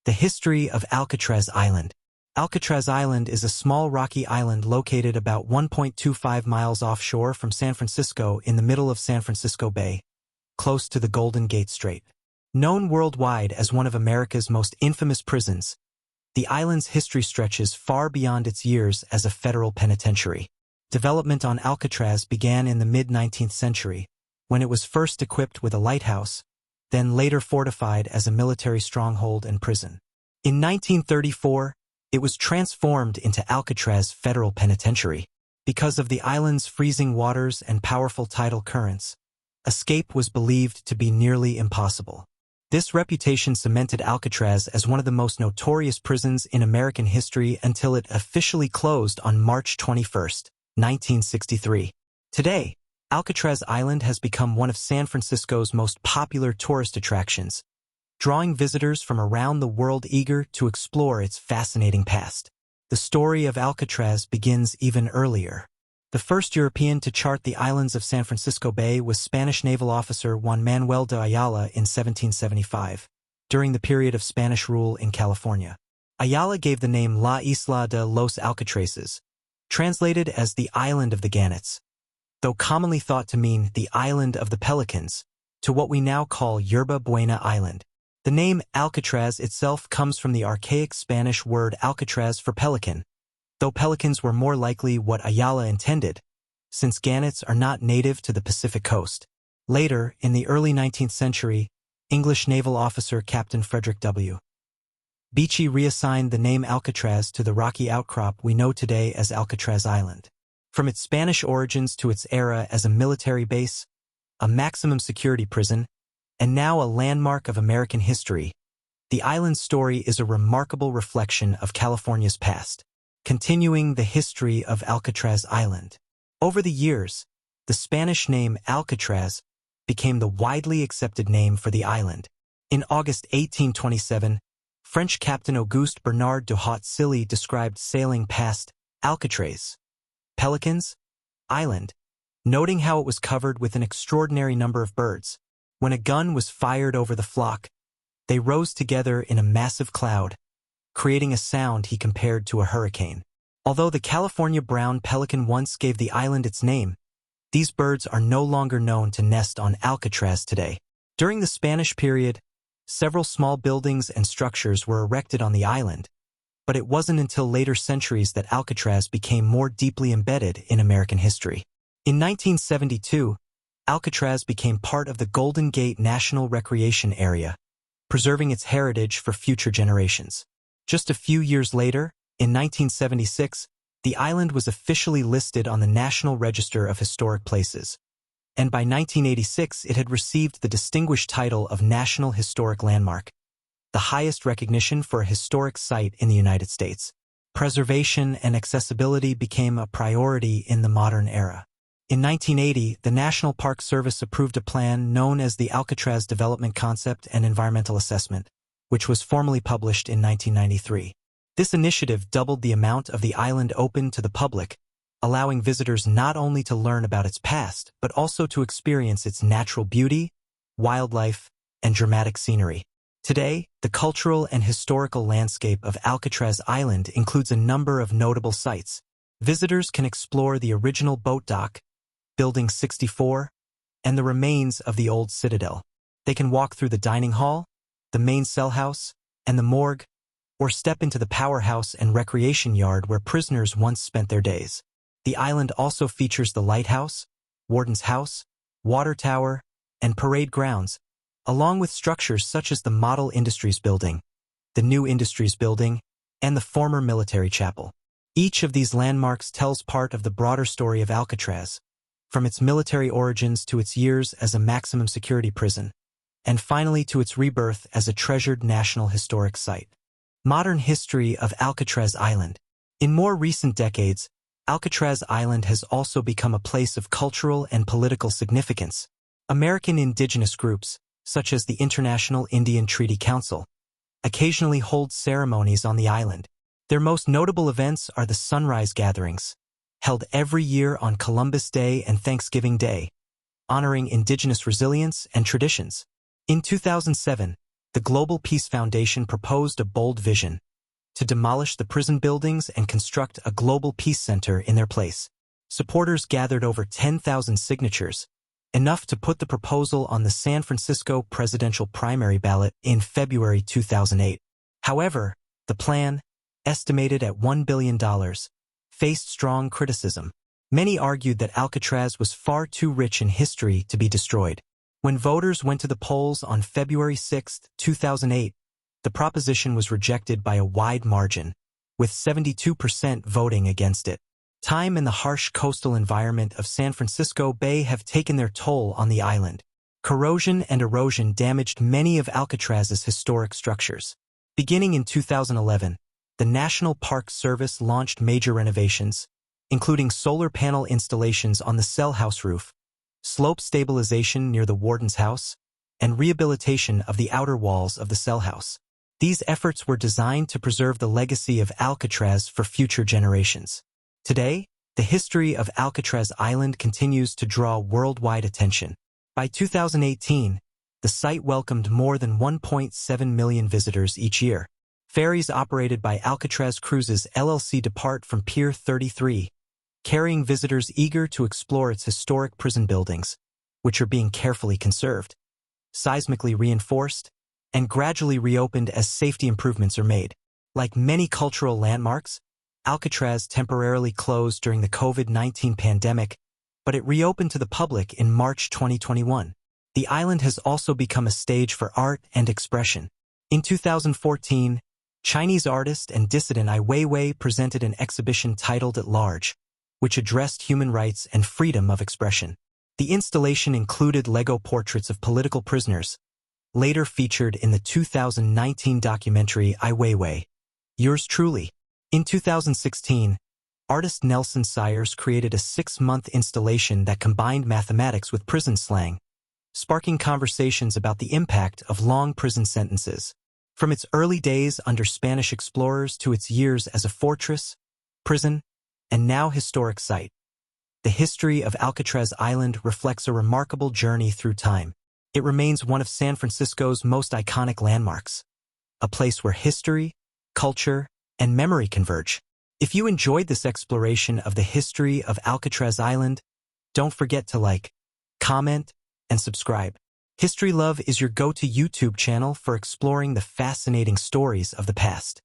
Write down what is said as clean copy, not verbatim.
The history of Alcatraz Island. Alcatraz Island is a small rocky island located about 1.25 miles offshore from San Francisco in the middle of San Francisco Bay, close to the Golden Gate Strait. Known worldwide as one of America's most infamous prisons, the island's history stretches far beyond its years as a federal penitentiary. Development on Alcatraz began in the mid-19th century, when it was first equipped with a lighthouse, then later fortified as a military stronghold and prison. In 1934, it was transformed into Alcatraz Federal Penitentiary. Because of the island's freezing waters and powerful tidal currents, escape was believed to be nearly impossible. This reputation cemented Alcatraz as one of the most notorious prisons in American history until it officially closed on March 21, 1963. Today, Alcatraz Island has become one of San Francisco's most popular tourist attractions, drawing visitors from around the world eager to explore its fascinating past. The story of Alcatraz begins even earlier. The first European to chart the islands of San Francisco Bay was Spanish naval officer Juan Manuel de Ayala in 1775, during the period of Spanish rule in California. Ayala gave the name La Isla de los Alcatrazes, translated as the Island of the Gannets, though commonly thought to mean the Island of the Pelicans, to what we now call Yerba Buena Island. The name Alcatraz itself comes from the archaic Spanish word Alcatraz for pelican, though pelicans were more likely what Ayala intended, since gannets are not native to the Pacific coast. Later, in the early 19th century, English naval officer Captain Frederick W. Beechey reassigned the name Alcatraz to the rocky outcrop we know today as Alcatraz Island. From its Spanish origins to its era as a military base, a maximum security prison, and now a landmark of American history, the island's story is a remarkable reflection of California's past. Continuing the history of Alcatraz Island. Over the years, the Spanish name Alcatraz became the widely accepted name for the island. In August 1827, French Captain Auguste Bernard de Haute-Silly described sailing past Alcatraz, Pelicans, Island, noting how it was covered with an extraordinary number of birds. When a gun was fired over the flock, they rose together in a massive cloud, creating a sound he compared to a hurricane. Although the California brown pelican once gave the island its name, these birds are no longer known to nest on Alcatraz today. During the Spanish period, several small buildings and structures were erected on the island, but it wasn't until later centuries that Alcatraz became more deeply embedded in American history. In 1972, Alcatraz became part of the Golden Gate National Recreation Area, preserving its heritage for future generations. Just a few years later, in 1976, the island was officially listed on the National Register of Historic Places, and by 1986 it had received the distinguished title of National Historic Landmark, the highest recognition for a historic site in the United States. Preservation and accessibility became a priority in the modern era. In 1980, the National Park Service approved a plan known as the Alcatraz Development Concept and Environmental Assessment, which was formally published in 1993. This initiative doubled the amount of the island open to the public, allowing visitors not only to learn about its past, but also to experience its natural beauty, wildlife, and dramatic scenery. Today, the cultural and historical landscape of Alcatraz Island includes a number of notable sites. Visitors can explore the original boat dock, Building 64, and the remains of the old citadel. They can walk through the dining hall, the main cell house, and the morgue, or step into the powerhouse and recreation yard where prisoners once spent their days. The island also features the lighthouse, warden's house, water tower, and parade grounds, along with structures such as the Model Industries Building, the New Industries Building, and the former military chapel. Each of these landmarks tells part of the broader story of Alcatraz, from its military origins to its years as a maximum security prison, and finally to its rebirth as a treasured national historic site. Modern history of Alcatraz Island. In more recent decades, Alcatraz Island has also become a place of cultural and political significance. American indigenous groups, such as the International Indian Treaty Council, occasionally hold ceremonies on the island. Their most notable events are the Sunrise Gatherings, held every year on Columbus Day and Thanksgiving Day, honoring indigenous resilience and traditions. In 2007, the Global Peace Foundation proposed a bold vision to demolish the prison buildings and construct a global peace center in their place. Supporters gathered over 10,000 signatures, enough to put the proposal on the San Francisco presidential primary ballot in February 2008. However, the plan, estimated at $1 billion, faced strong criticism. Many argued that Alcatraz was far too rich in history to be destroyed. When voters went to the polls on February 6, 2008, the proposition was rejected by a wide margin, with 72% voting against it. Time and the harsh coastal environment of San Francisco Bay have taken their toll on the island. Corrosion and erosion damaged many of Alcatraz's historic structures. Beginning in 2011, the National Park Service launched major renovations, including solar panel installations on the cell house roof, slope stabilization near the warden's house, and rehabilitation of the outer walls of the cell house. These efforts were designed to preserve the legacy of Alcatraz for future generations. Today, the history of Alcatraz Island continues to draw worldwide attention. By 2018, the site welcomed more than 1.7 million visitors each year. Ferries operated by Alcatraz Cruises LLC depart from Pier 33, carrying visitors eager to explore its historic prison buildings, which are being carefully conserved, seismically reinforced, and gradually reopened as safety improvements are made. Like many cultural landmarks, Alcatraz temporarily closed during the COVID-19 pandemic, but it reopened to the public in March 2021. The island has also become a stage for art and expression. In 2014, Chinese artist and dissident Ai Weiwei presented an exhibition titled At Large, which addressed human rights and freedom of expression. The installation included Lego portraits of political prisoners, later featured in the 2019 documentary Ai Weiwei, Yours Truly. In 2016, artist Nelson Sayers created a 6-month installation that combined mathematics with prison slang, sparking conversations about the impact of long prison sentences. From its early days under Spanish explorers to its years as a fortress, prison, and now historic site, the history of Alcatraz Island reflects a remarkable journey through time. It remains one of San Francisco's most iconic landmarks, a place where history, culture, and memory converge. If you enjoyed this exploration of the history of Alcatraz Island, don't forget to like, comment, and subscribe. History Love is your go-to YouTube channel for exploring the fascinating stories of the past.